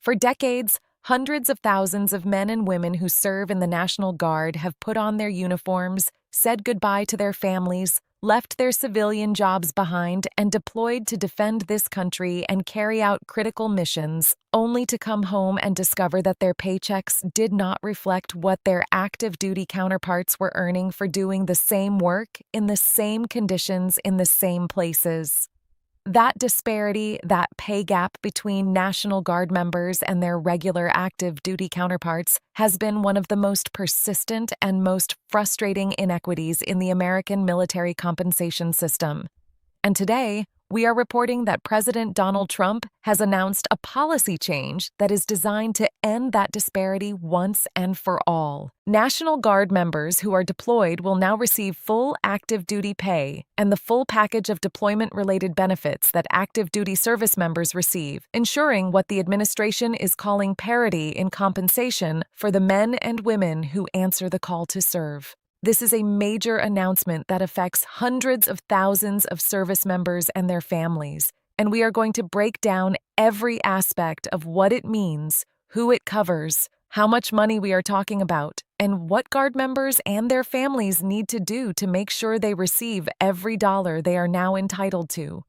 For decades, hundreds of thousands of men and women who serve in the National Guard have put on their uniforms, said goodbye to their families, left their civilian jobs behind, and deployed to defend this country and carry out critical missions, only to come home and discover that their paychecks did not reflect what their active duty counterparts were earning for doing the same work in the same conditions in the same places. That disparity, that pay gap between National Guard members and their regular active duty counterparts has been one of the most persistent and most frustrating inequities in the American military compensation system. And today, we are reporting that President Donald Trump has announced a policy change that is designed to end that disparity once and for all. National Guard members who are deployed will now receive full active duty pay and the full package of deployment-related benefits that active duty service members receive, ensuring what the administration is calling parity in compensation for the men and women who answer the call to serve. This is a major announcement that affects hundreds of thousands of service members and their families, and we are going to break down every aspect of what it means, who it covers, how much money we are talking about, and what Guard members and their families need to do to make sure they receive every dollar they are now entitled to.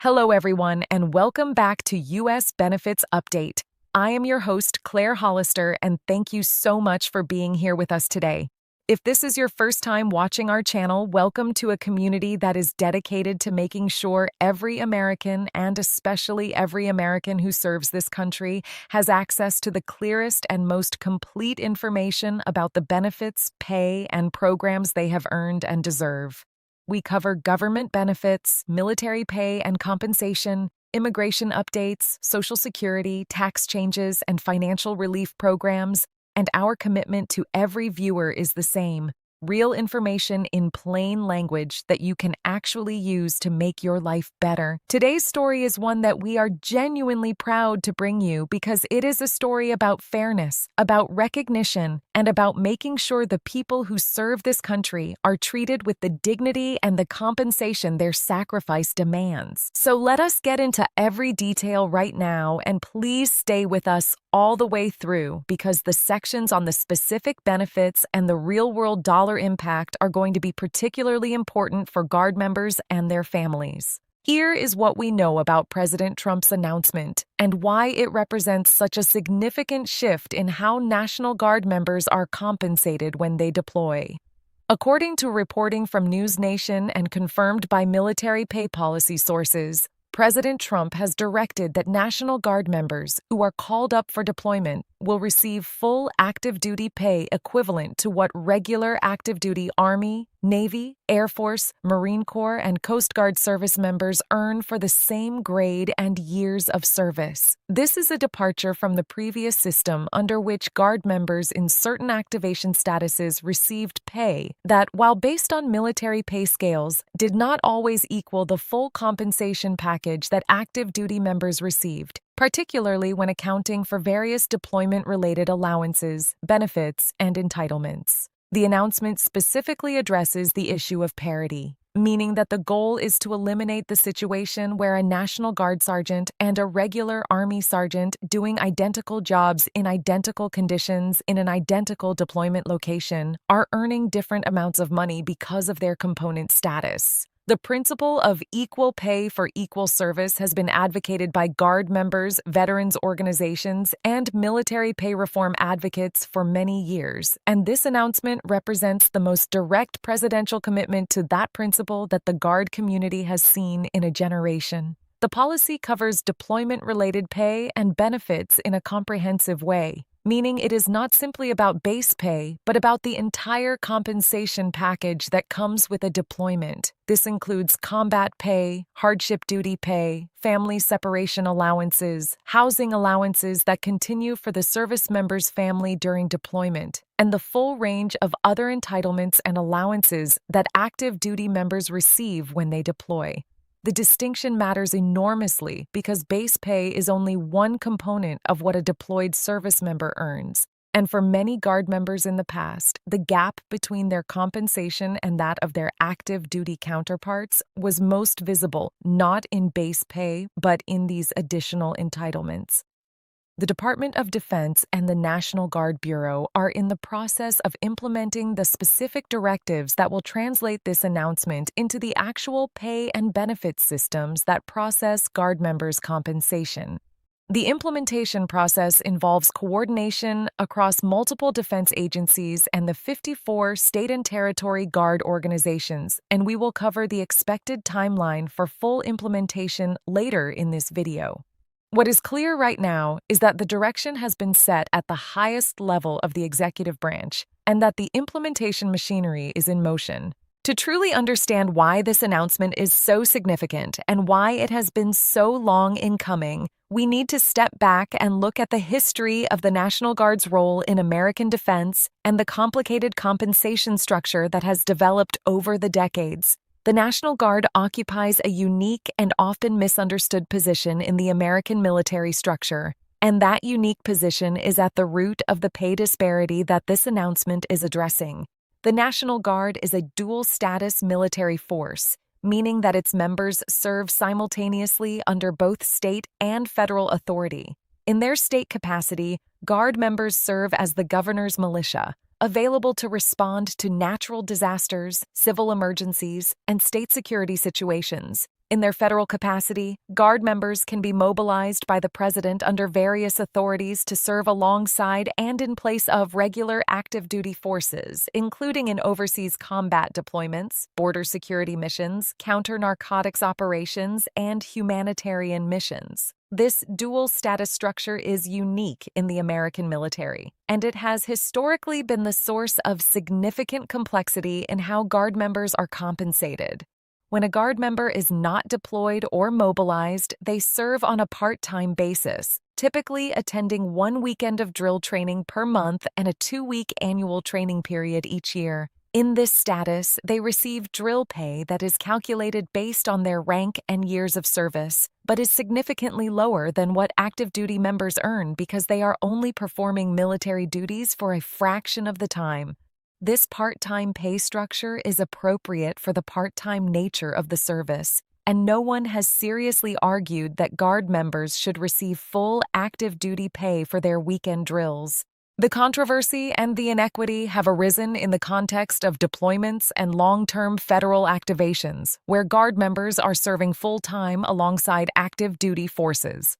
Hello, everyone, and welcome back to U.S. Benefits Update. I am your host, Claire Hollister, and thank you so much for being here with us today. If this is your first time watching our channel, welcome to a community that is dedicated to making sure every American, and especially every American who serves this country, has access to the clearest and most complete information about the benefits, pay, and programs they have earned and deserve. We cover government benefits, military pay and compensation, immigration updates, Social Security, tax changes, and financial relief programs, and our commitment to every viewer is the same: real information in plain language that you can actually use to make your life better. Today's story is one that we are genuinely proud to bring you because it is a story about fairness, about recognition, and about making sure the people who serve this country are treated with the dignity and the compensation their sacrifice demands. So let us get into every detail right now, and please stay with us all the way through because the sections on the specific benefits and the real-world dollar impact are going to be particularly important for Guard members and their families. Here is what we know about President Trump's announcement and why it represents such a significant shift in how National Guard members are compensated when they deploy. According to reporting from News Nation and confirmed by military pay policy sources, President Trump has directed that National Guard members who are called up for deployment will receive full active duty pay equivalent to what regular active duty Army, Navy, Air Force, Marine Corps, and Coast Guard service members earn for the same grade and years of service. This is a departure from the previous system under which Guard members in certain activation statuses received pay that, while based on military pay scales, did not always equal the full compensation package that active duty members received, particularly when accounting for various deployment-related allowances, benefits, and entitlements. The announcement specifically addresses the issue of parity, meaning that the goal is to eliminate the situation where a National Guard sergeant and a regular Army sergeant doing identical jobs in identical conditions in an identical deployment location are earning different amounts of money because of their component status. The principle of equal pay for equal service has been advocated by Guard members, veterans organizations, and military pay reform advocates for many years, and this announcement represents the most direct presidential commitment to that principle that the Guard community has seen in a generation. The policy covers deployment-related pay and benefits in a comprehensive way, meaning it is not simply about base pay, but about the entire compensation package that comes with a deployment. This includes combat pay, hardship duty pay, family separation allowances, housing allowances that continue for the service member's family during deployment, and the full range of other entitlements and allowances that active duty members receive when they deploy. The distinction matters enormously because base pay is only one component of what a deployed service member earns, And for many Guard members in the past, the gap between their compensation and that of their active duty counterparts was most visible not in base pay, but in these additional entitlements. The Department of Defense and the National Guard Bureau are in the process of implementing the specific directives that will translate this announcement into the actual pay and benefits systems that process Guard members' compensation. The implementation process involves coordination across multiple defense agencies and the 54 state and territory Guard organizations, and we will cover the expected timeline for full implementation later in this video. What is clear right now is that the direction has been set at the highest level of the executive branch and that the implementation machinery is in motion. To truly understand why this announcement is so significant and why it has been so long in coming, we need to step back and look at the history of the National Guard's role in American defense and the complicated compensation structure that has developed over the decades. The National Guard occupies a unique and often misunderstood position in the American military structure, and that unique position is at the root of the pay disparity that this announcement is addressing. The National Guard is a dual-status military force, meaning that its members serve simultaneously under both state and federal authority. In their state capacity, Guard members serve as the governor's militia, available to respond to natural disasters, civil emergencies, and state security situations. In their federal capacity, Guard members can be mobilized by the President under various authorities to serve alongside and in place of regular active duty forces, including in overseas combat deployments, border security missions, counter-narcotics operations, and humanitarian missions. This dual status structure is unique in the American military, and it has historically been the source of significant complexity in how Guard members are compensated. When a Guard member is not deployed or mobilized, they serve on a part-time basis, typically attending 1 weekend of drill training per month and a 2-week annual training period each year. In this status, they receive drill pay that is calculated based on their rank and years of service, but is significantly lower than what active duty members earn because they are only performing military duties for a fraction of the time. This part-time pay structure is appropriate for the part-time nature of the service, and no one has seriously argued that Guard members should receive full active duty pay for their weekend drills. The controversy and the inequity have arisen in the context of deployments and long-term federal activations, where Guard members are serving full-time alongside active duty forces.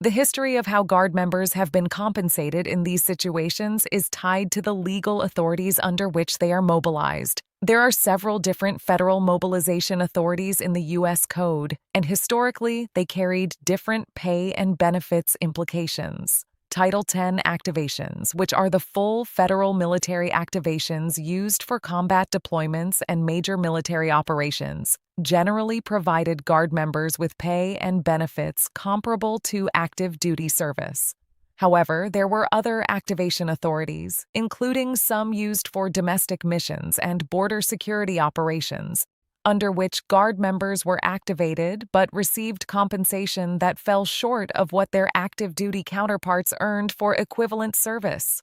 The history of how Guard members have been compensated in these situations is tied to the legal authorities under which they are mobilized. There are several different federal mobilization authorities in the U.S. Code, and historically, they carried different pay and benefits implications. Title X activations, which are the full federal military activations used for combat deployments and major military operations, generally provided Guard members with pay and benefits comparable to active duty service. However, there were other activation authorities, including some used for domestic missions and border security operations, under which Guard members were activated but received compensation that fell short of what their active duty counterparts earned for equivalent service.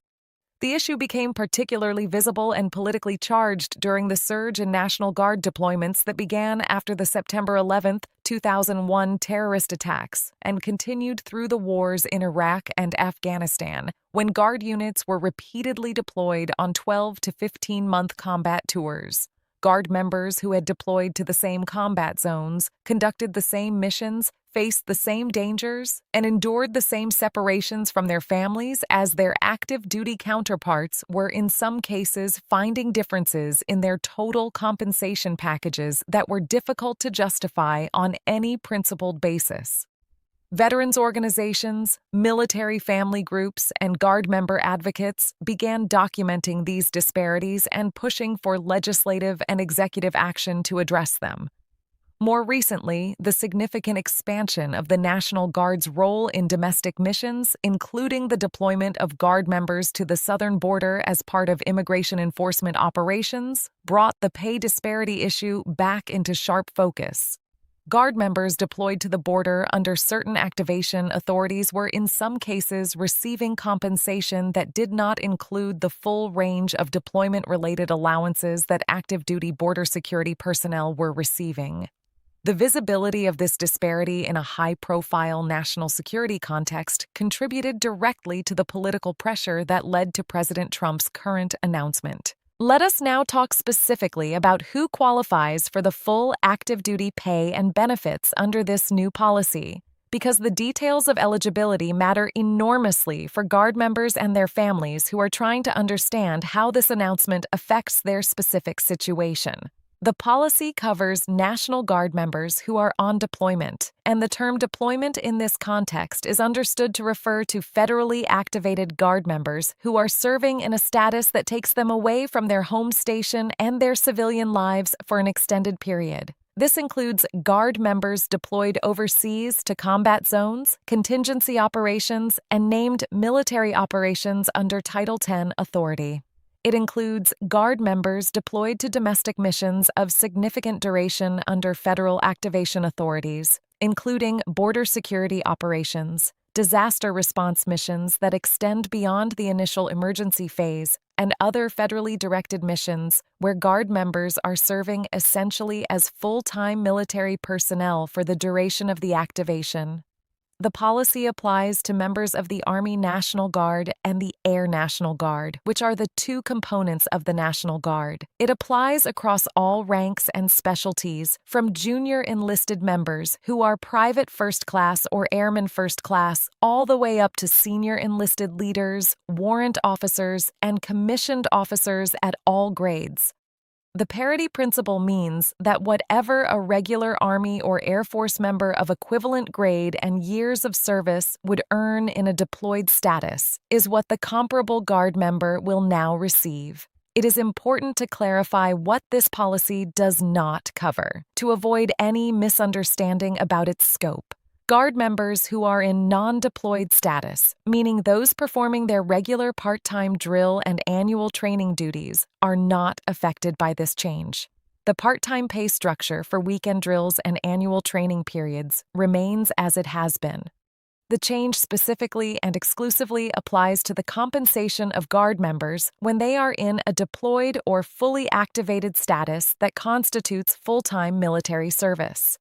The issue became particularly visible and politically charged during the surge in National Guard deployments that began after the September 11, 2001 terrorist attacks and continued through the wars in Iraq and Afghanistan, when Guard units were repeatedly deployed on 12 to 15-month combat tours. Guard members who had deployed to the same combat zones, conducted the same missions, faced the same dangers, and endured the same separations from their families as their active duty counterparts were in some cases finding differences in their total compensation packages that were difficult to justify on any principled basis. Veterans organizations, military family groups, and Guard member advocates began documenting these disparities and pushing for legislative and executive action to address them. More recently, the significant expansion of the National Guard's role in domestic missions, including the deployment of Guard members to the southern border as part of immigration enforcement operations, brought the pay disparity issue back into sharp focus. Guard members deployed to the border under certain activation authorities were in some cases receiving compensation that did not include the full range of deployment-related allowances that active-duty border security personnel were receiving. The visibility of this disparity in a high-profile national security context contributed directly to the political pressure that led to President Trump's current announcement. Let us now talk specifically about who qualifies for the full active-duty pay and benefits under this new policy, because the details of eligibility matter enormously for Guard members and their families who are trying to understand how this announcement affects their specific situation. The policy covers National Guard members who are on deployment, and the term deployment in this context is understood to refer to federally activated Guard members who are serving in a status that takes them away from their home station and their civilian lives for an extended period. This includes Guard members deployed overseas to combat zones, contingency operations, and named military operations under Title X authority. It includes Guard members deployed to domestic missions of significant duration under federal activation authorities, including border security operations, disaster response missions that extend beyond the initial emergency phase, and other federally directed missions where Guard members are serving essentially as full-time military personnel for the duration of the activation. The policy applies to members of the Army National Guard and the Air National Guard, which are the two components of the National Guard. It applies across all ranks and specialties, from junior enlisted members who are private first class or airman first class, all the way up to senior enlisted leaders, warrant officers, and commissioned officers at all grades. The parity principle means that whatever a regular Army or Air Force member of equivalent grade and years of service would earn in a deployed status is what the comparable Guard member will now receive. It is important to clarify what this policy does not cover, to avoid any misunderstanding about its scope. Guard members who are in non-deployed status, meaning those performing their regular part-time drill and annual training duties, are not affected by this change. The part-time pay structure for weekend drills and annual training periods remains as it has been. The change specifically and exclusively applies to the compensation of Guard members when they are in a deployed or fully activated status that constitutes full-time military service.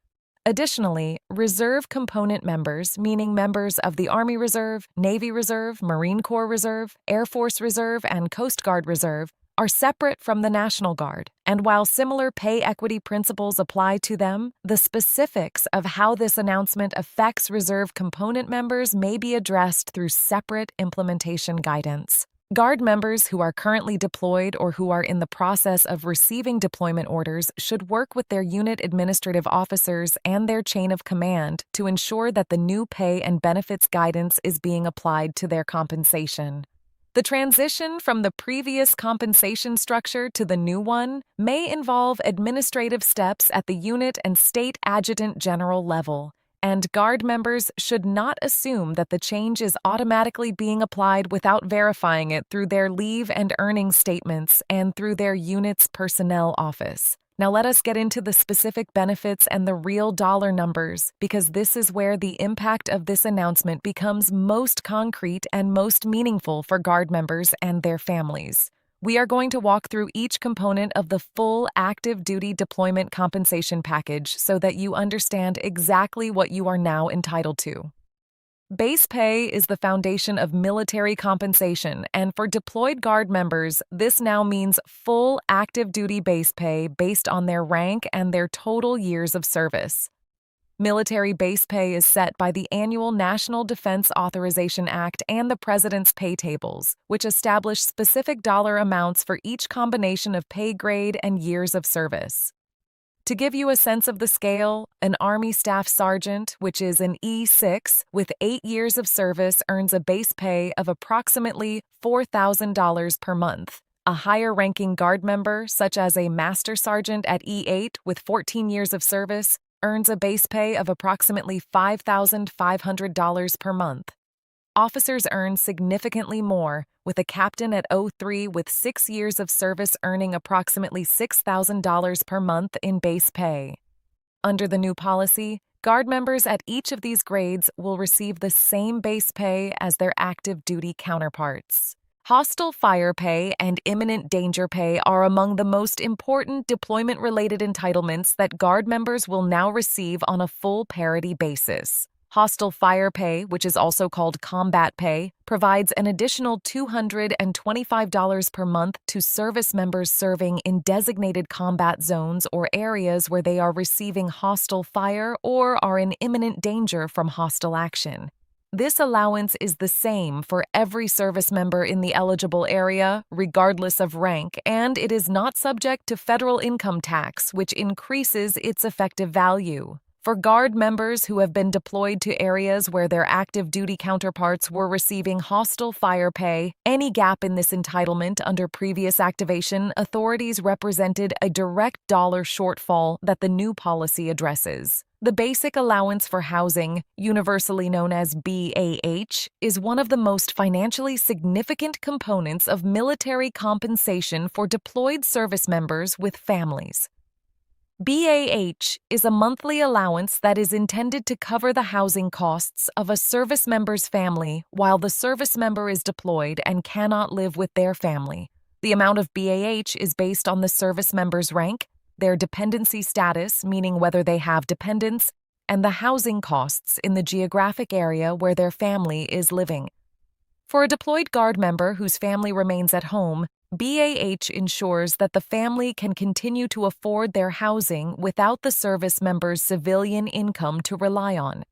Additionally, reserve component members, meaning members of the Army Reserve, Navy Reserve, Marine Corps Reserve, Air Force Reserve, and Coast Guard Reserve, are separate from the National Guard, and while similar pay equity principles apply to them, the specifics of how this announcement affects reserve component members may be addressed through separate implementation guidance. Guard members who are currently deployed or who are in the process of receiving deployment orders should work with their unit administrative officers and their chain of command to ensure that the new pay and benefits guidance is being applied to their compensation. The transition from the previous compensation structure to the new one may involve administrative steps at the unit and state adjutant general level, and Guard members should not assume that the change is automatically being applied without verifying it through their leave and earnings statements and through their unit's personnel office. Now let us get into the specific benefits and the real dollar numbers, because this is where the impact of this announcement becomes most concrete and most meaningful for Guard members and their families. We are going to walk through each component of the full active duty deployment compensation package so that you understand exactly what you are now entitled to. Base pay is the foundation of military compensation, and for deployed Guard members, this now means full active duty base pay based on their rank and their total years of service. Military base pay is set by the annual National Defense Authorization Act and the President's pay tables, which establish specific dollar amounts for each combination of pay grade and years of service. To give you a sense of the scale, an Army Staff Sergeant, which is an E6, with 8 years of service earns a base pay of approximately $4,000 per month. A higher-ranking Guard member, such as a Master Sergeant at E8 with 14 years of service, earns a base pay of approximately $5,500 per month. Officers earn significantly more, with a captain at O3 with 6 years of service earning approximately $6,000 per month in base pay. Under the new policy, Guard members at each of these grades will receive the same base pay as their active duty counterparts. Hostile fire pay and imminent danger pay are among the most important deployment-related entitlements that Guard members will now receive on a full parity basis. Hostile fire pay, which is also called combat pay, provides an additional $225 per month to service members serving in designated combat zones or areas where they are receiving hostile fire or are in imminent danger from hostile action. This allowance is the same for every service member in the eligible area, regardless of rank, and it is not subject to federal income tax, which increases its effective value. For Guard members who have been deployed to areas where their active duty counterparts were receiving hostile fire pay, any gap in this entitlement under previous activation authorities represented a direct dollar shortfall that the new policy addresses. The Basic Allowance for Housing, universally known as BAH, is one of the most financially significant components of military compensation for deployed service members with families. BAH is a monthly allowance that is intended to cover the housing costs of a service member's family while the service member is deployed and cannot live with their family. The amount of BAH is based on the service member's rank, their dependency status, meaning whether they have dependents, and the housing costs in the geographic area where their family is living. For a deployed Guard member whose family remains at home, BAH ensures that the family can continue to afford their housing without the service member's civilian income to rely on.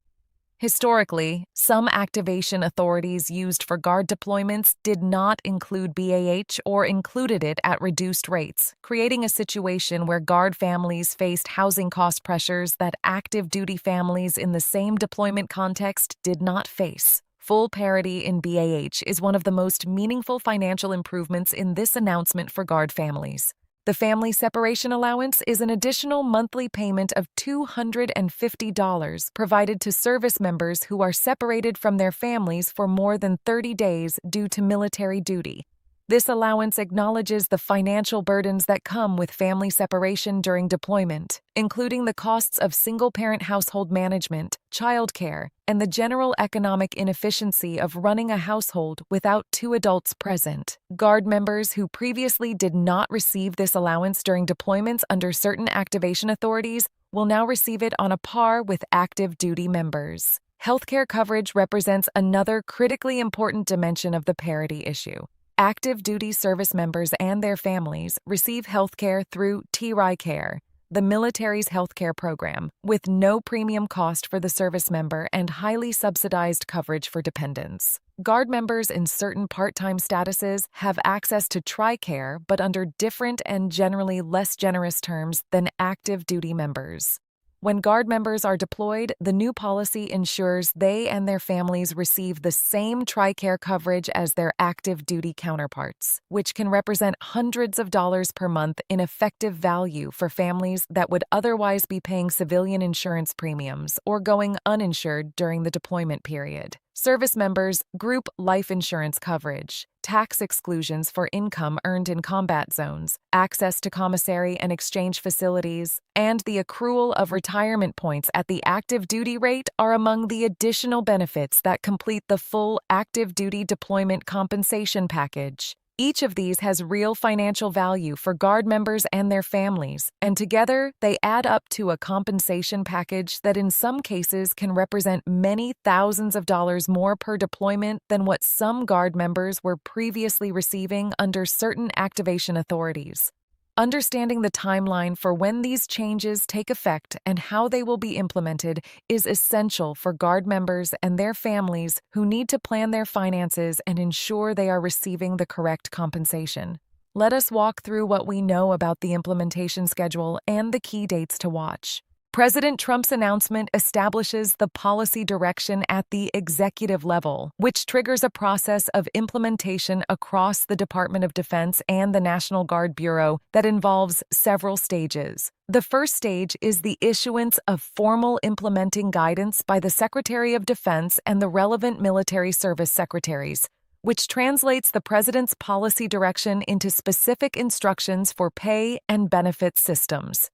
Historically, some activation authorities used for Guard deployments did not include BAH or included it at reduced rates, creating a situation where Guard families faced housing cost pressures that active duty families in the same deployment context did not face. Full parity in BAH is one of the most meaningful financial improvements in this announcement for Guard families. The Family Separation Allowance is an additional monthly payment of $250 provided to service members who are separated from their families for more than 30 days due to military duty. This allowance acknowledges the financial burdens that come with family separation during deployment, including the costs of single-parent household management, childcare, and the general economic inefficiency of running a household without two adults present. Guard members who previously did not receive this allowance during deployments under certain activation authorities will now receive it on a par with active duty members. Healthcare coverage represents another critically important dimension of the parity issue. Active duty service members and their families receive health care through TRICARE, the military's health care program, with no premium cost for the service member and highly subsidized coverage for dependents. Guard members in certain part-time statuses have access to TRICARE, but under different and generally less generous terms than active duty members. When Guard members are deployed, the new policy ensures they and their families receive the same TRICARE coverage as their active duty counterparts, which can represent hundreds of dollars per month in effective value for families that would otherwise be paying civilian insurance premiums or going uninsured during the deployment period. Service members' group life insurance coverage, tax exclusions for income earned in combat zones, access to commissary and exchange facilities, and the accrual of retirement points at the active duty rate are among the additional benefits that complete the full active duty deployment compensation package. Each of these has real financial value for Guard members and their families, and together they add up to a compensation package that in some cases can represent many thousands of dollars more per deployment than what some Guard members were previously receiving under certain activation authorities. Understanding the timeline for when these changes take effect and how they will be implemented is essential for Guard members and their families who need to plan their finances and ensure they are receiving the correct compensation. Let us walk through what we know about the implementation schedule and the key dates to watch. President Trump's announcement establishes the policy direction at the executive level, which triggers a process of implementation across the Department of Defense and the National Guard Bureau that involves several stages. The first stage is the issuance of formal implementing guidance by the Secretary of Defense and the relevant military service secretaries, which translates the President's policy direction into specific instructions for pay and benefit systems.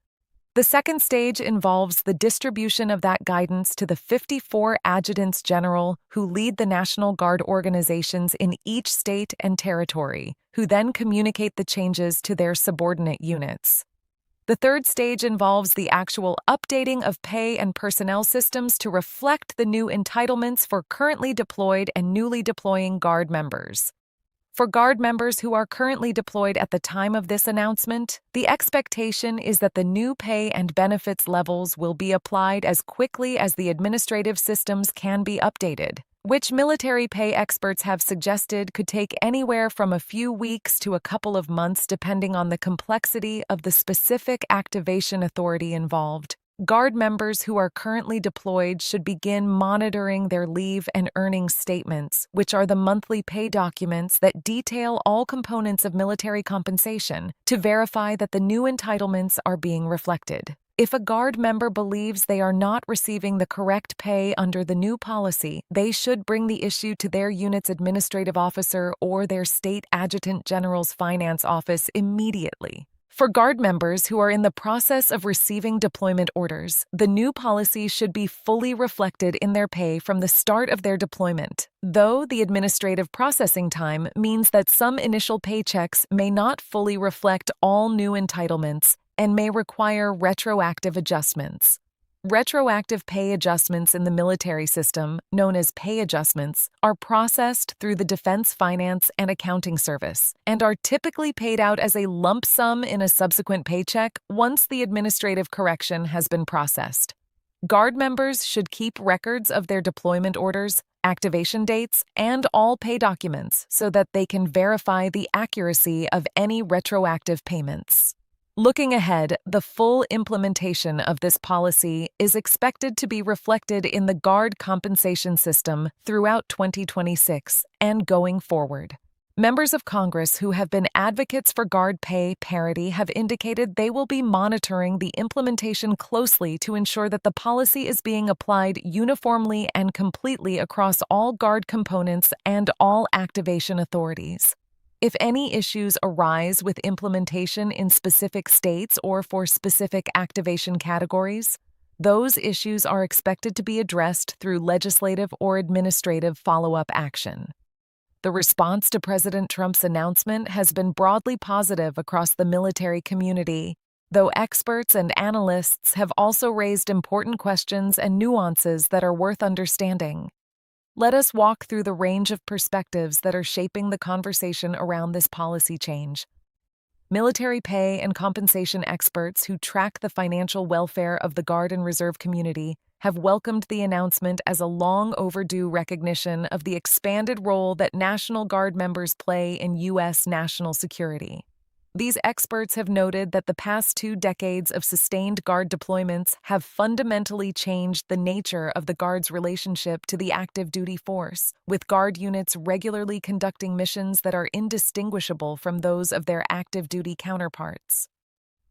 The second stage involves the distribution of that guidance to the 54 adjutants general who lead the National Guard organizations in each state and territory, who then communicate the changes to their subordinate units. The third stage involves the actual updating of pay and personnel systems to reflect the new entitlements for currently deployed and newly deploying Guard members. For Guard members who are currently deployed at the time of this announcement, the expectation is that the new pay and benefits levels will be applied as quickly as the administrative systems can be updated, which military pay experts have suggested could take anywhere from a few weeks to a couple of months depending on the complexity of the specific activation authority involved. Guard members who are currently deployed should begin monitoring their leave and earnings statements, which are the monthly pay documents that detail all components of military compensation, to verify that the new entitlements are being reflected. If a Guard member believes they are not receiving the correct pay under the new policy, they should bring the issue to their unit's administrative officer or their state adjutant general's finance office immediately. For Guard members who are in the process of receiving deployment orders, the new policy should be fully reflected in their pay from the start of their deployment, though the administrative processing time means that some initial paychecks may not fully reflect all new entitlements and may require retroactive adjustments. Retroactive pay adjustments in the military system, known as pay adjustments, are processed through the Defense Finance and Accounting Service and are typically paid out as a lump sum in a subsequent paycheck once the administrative correction has been processed. Guard members should keep records of their deployment orders, activation dates, and all pay documents so that they can verify the accuracy of any retroactive payments. Looking ahead, the full implementation of this policy is expected to be reflected in the Guard compensation system throughout 2026 and going forward. Members of Congress who have been advocates for Guard pay parity have indicated they will be monitoring the implementation closely to ensure that the policy is being applied uniformly and completely across all Guard components and all activation authorities. If any issues arise with implementation in specific states or for specific activation categories, those issues are expected to be addressed through legislative or administrative follow-up action. The response to President Trump's announcement has been broadly positive across the military community, though experts and analysts have also raised important questions and nuances that are worth understanding. Let us walk through the range of perspectives that are shaping the conversation around this policy change. Military pay and compensation experts who track the financial welfare of the Guard and Reserve community have welcomed the announcement as a long overdue recognition of the expanded role that National Guard members play in U.S. national security. These experts have noted that the past 2 decades of sustained Guard deployments have fundamentally changed the nature of the Guard's relationship to the active duty force, with Guard units regularly conducting missions that are indistinguishable from those of their active duty counterparts.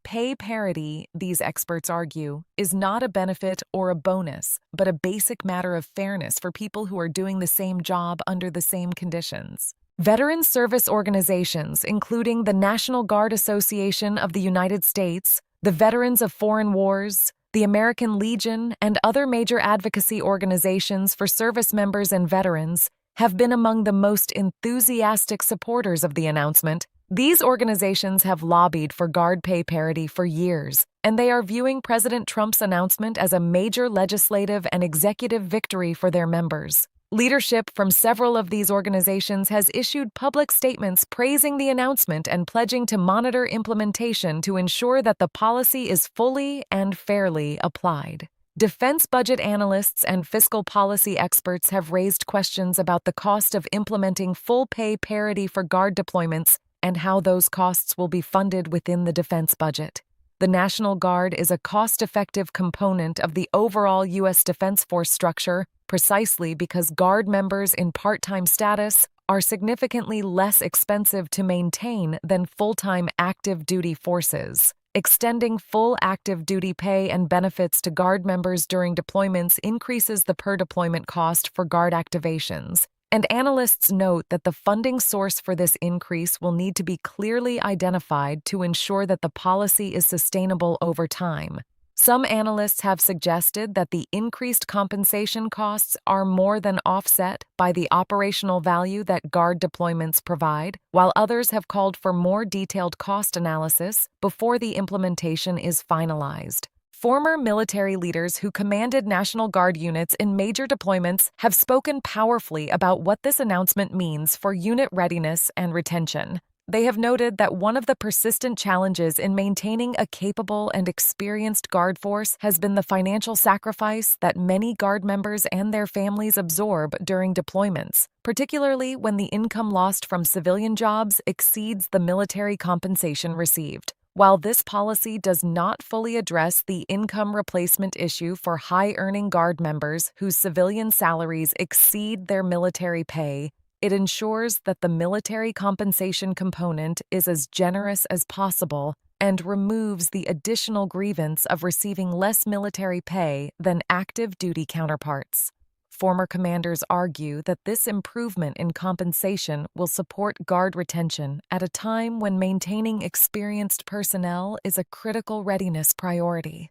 Pay parity, these experts argue, is not a benefit or a bonus, but a basic matter of fairness for people who are doing the same job under the same conditions. Veteran service organizations, including the National Guard Association of the United States, the Veterans of Foreign Wars, the American Legion, and other major advocacy organizations for service members and veterans, have been among the most enthusiastic supporters of the announcement. These organizations have lobbied for Guard pay parity for years, and they are viewing President Trump's announcement as a major legislative and executive victory for their members. Leadership from several of these organizations has issued public statements praising the announcement and pledging to monitor implementation to ensure that the policy is fully and fairly applied. Defense budget analysts and fiscal policy experts have raised questions about the cost of implementing full pay parity for Guard deployments and how those costs will be funded within the defense budget. The National Guard is a cost-effective component of the overall U.S. Defense Force structure, precisely because Guard members in part-time status are significantly less expensive to maintain than full-time active duty forces. Extending full active duty pay and benefits to Guard members during deployments increases the per-deployment cost for Guard activations, And analysts note that the funding source for this increase will need to be clearly identified to ensure that the policy is sustainable over time. Some analysts have suggested that the increased compensation costs are more than offset by the operational value that Guard deployments provide, while others have called for more detailed cost analysis before the implementation is finalized. Former military leaders who commanded National Guard units in major deployments have spoken powerfully about what this announcement means for unit readiness and retention. They have noted that one of the persistent challenges in maintaining a capable and experienced Guard force has been the financial sacrifice that many Guard members and their families absorb during deployments, particularly when the income lost from civilian jobs exceeds the military compensation received. While this policy does not fully address the income replacement issue for high-earning Guard members whose civilian salaries exceed their military pay, it ensures that the military compensation component is as generous as possible and removes the additional grievance of receiving less military pay than active duty counterparts. Former commanders argue that this improvement in compensation will support Guard retention at a time when maintaining experienced personnel is a critical readiness priority.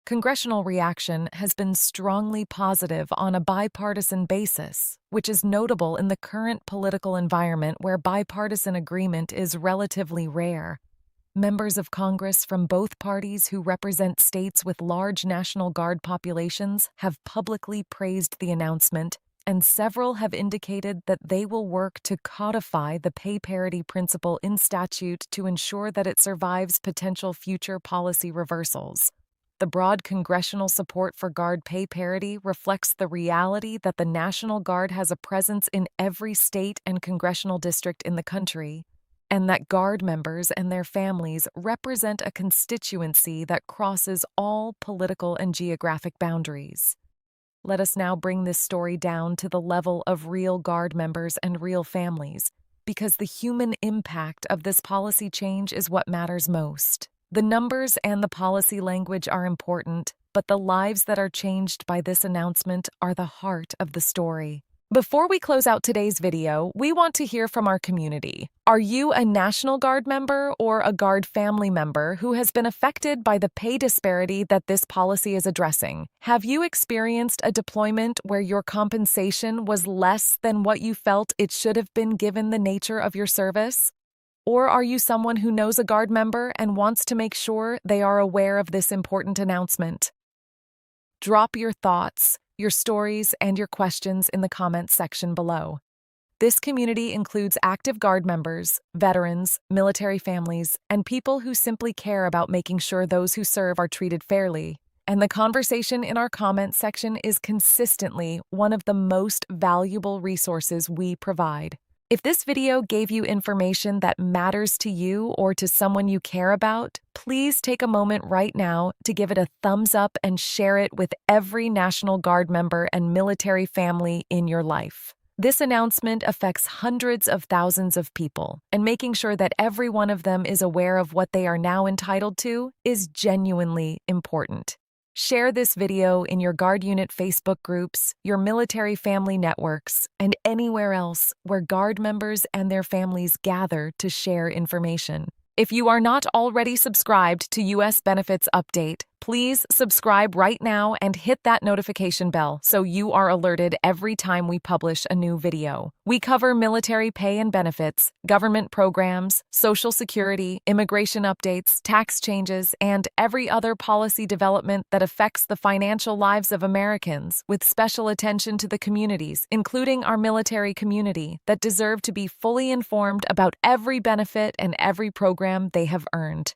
Congressional reaction has been strongly positive on a bipartisan basis, which is notable in the current political environment where bipartisan agreement is relatively rare. Members of Congress from both parties who represent states with large National Guard populations have publicly praised the announcement, and several have indicated that they will work to codify the pay parity principle in statute to ensure that it survives potential future policy reversals. The broad congressional support for Guard pay parity reflects the reality that the National Guard has a presence in every state and congressional district in the country, and that Guard members and their families represent a constituency that crosses all political and geographic boundaries. Let us now bring this story down to the level of real Guard members and real families, because the human impact of this policy change is what matters most. The numbers and the policy language are important, but the lives that are changed by this announcement are the heart of the story. Before we close out today's video, we want to hear from our community. Are you a National Guard member or a Guard family member who has been affected by the pay disparity that this policy is addressing? Have you experienced a deployment where your compensation was less than what you felt it should have been given the nature of your service? Or are you someone who knows a Guard member and wants to make sure they are aware of this important announcement? Drop your thoughts, your stories, and your questions in the comments section below. This community includes active Guard members, veterans, military families, and people who simply care about making sure those who serve are treated fairly. And the conversation in our comments section is consistently one of the most valuable resources we provide. If this video gave you information that matters to you or to someone you care about, please take a moment right now to give it a thumbs up and share it with every National Guard member and military family in your life. This announcement affects hundreds of thousands of people, and making sure that every one of them is aware of what they are now entitled to is genuinely important. Share this video in your Guard unit Facebook groups, your military family networks, and anywhere else where Guard members and their families gather to share information. If you are not already subscribed to U.S. Benefits Update, please subscribe right now and hit that notification bell so you are alerted every time we publish a new video. We cover military pay and benefits, government programs, Social Security, immigration updates, tax changes, and every other policy development that affects the financial lives of Americans, with special attention to the communities, including our military community, that deserve to be fully informed about every benefit and every program they have earned.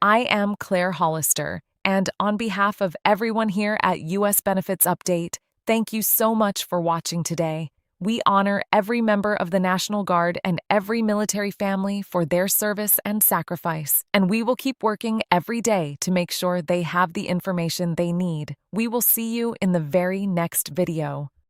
I am Claire Hollister, and on behalf of everyone here at U.S. Benefits Update, thank you so much for watching today. We honor every member of the National Guard and every military family for their service and sacrifice, and we will keep working every day to make sure they have the information they need. We will see you in the very next video.